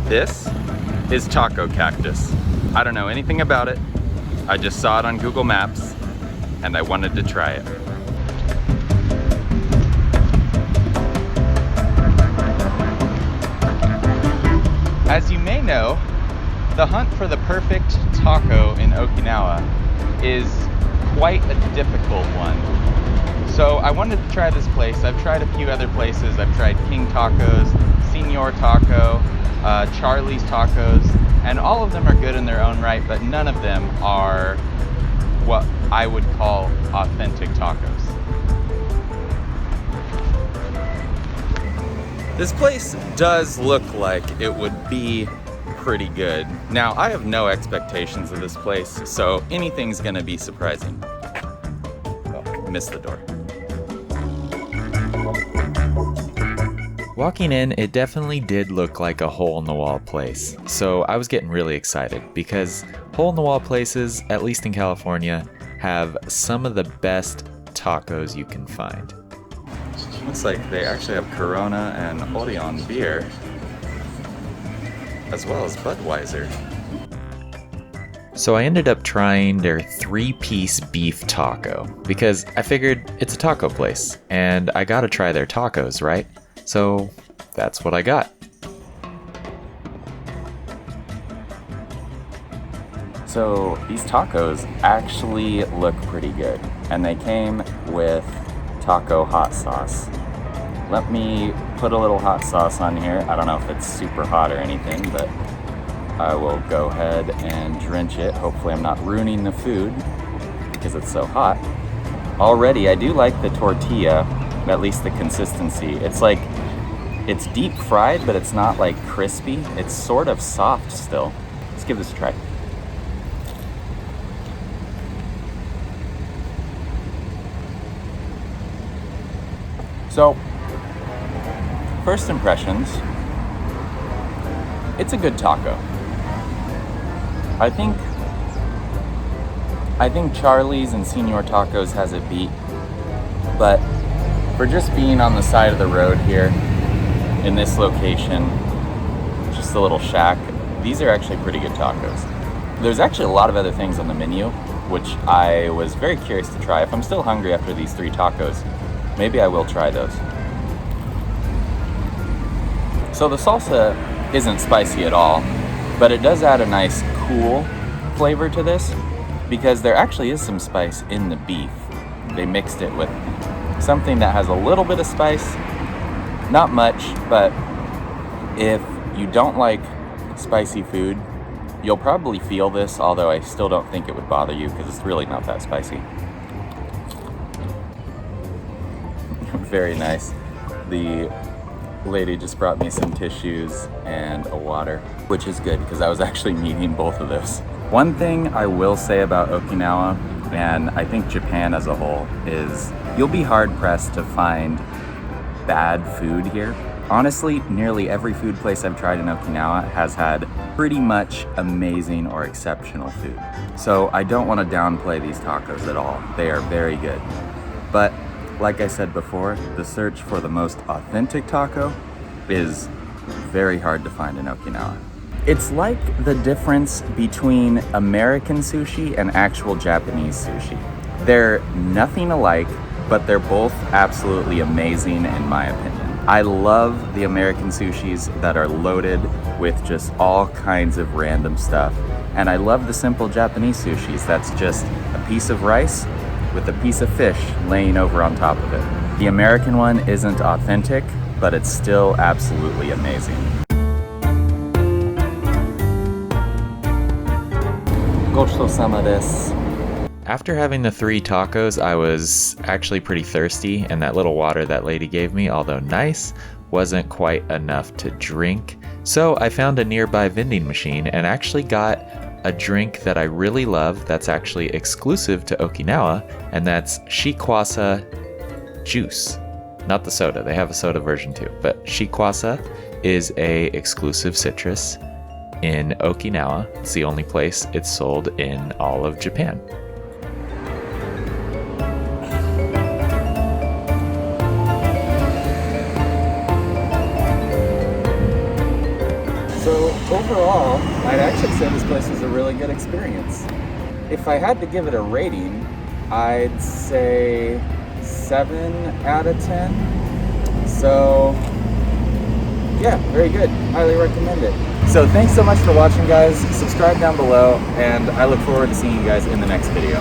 This is Taco Cactus. I don't know anything about it. I just saw it on Google Maps and I wanted to try it. As you may know, the hunt for the perfect taco in Okinawa is quite a difficult one. So I wanted to try this place. I've tried a few other places. I've tried King Tacos, Senor Taco, Charlie's Tacos, and all of them are good in their own right, but none of them are what I would call authentic tacos. This place does look like it would be pretty good. Now, I have no expectations of this place, so anything's gonna be surprising. Oh, missed the door. Walking in, it definitely did look like a hole-in-the-wall place, so I was getting really excited because hole-in-the-wall places, at least in California, have some of the best tacos you can find. Looks like they actually have Corona and Orion beer, as well as Budweiser. So I ended up trying their 3-piece beef taco because I figured it's a taco place and I gotta try their tacos, right? So that's what I got. So these tacos actually look pretty good, and they came with taco hot sauce. Let me put a little hot sauce on here. I don't know if it's super hot or anything, but I will go ahead and drench it. Hopefully I'm not ruining the food because it's so hot. Already, I do like the tortilla, at least the consistency. It's like, it's deep fried, but it's not like crispy. It's sort of soft still. Let's give this a try. So, first impressions, it's a good taco. I think Charlie's and Senor Tacos has it beat, but for just being on the side of the road here in this location, just a little shack, these are actually pretty good tacos. There's actually a lot of other things on the menu, which I was very curious to try. If I'm still hungry after these 3 tacos, maybe I will try those. So the salsa isn't spicy at all, but it does add a nice cool flavor to this because there actually is some spice in the beef. They mixed it with something that has a little bit of spice, not much, but if you don't like spicy food, you'll probably feel this, although I still don't think it would bother you because it's really not that spicy. Very nice. The lady just brought me some tissues and a water, which is good because I was actually needing both of those. One thing I will say about Okinawa, and I think Japan as a whole, is you'll be hard pressed to find bad food here. Honestly, nearly every food place I've tried in Okinawa has had pretty much amazing or exceptional food. So I don't want to downplay these tacos at all. They are very good. But like I said before, the search for the most authentic taco is very hard to find in Okinawa. It's like the difference between American sushi and actual Japanese sushi. They're nothing alike, but they're both absolutely amazing in my opinion. I love the American sushis that are loaded with just all kinds of random stuff. And I love the simple Japanese sushis that's just a piece of rice with a piece of fish laying over on top of it. The American one isn't authentic, but it's still absolutely amazing. Gochitosama desu. After having the 3 tacos, I was actually pretty thirsty, and that little water that lady gave me, although nice, wasn't quite enough to drink. So I found a nearby vending machine and actually got a drink that I really love that's actually exclusive to Okinawa, and that's shikwasa juice. Not the soda, they have a soda version too, but shikwasa is a exclusive citrus in Okinawa. It's the only place it's sold in all of Japan. So overall, I'd actually say this place was a really good experience. If I had to give it a rating, I'd say 7 out of 10. So, yeah, very good. Highly recommend it. So thanks so much for watching, guys. Subscribe down below, and I look forward to seeing you guys in the next video.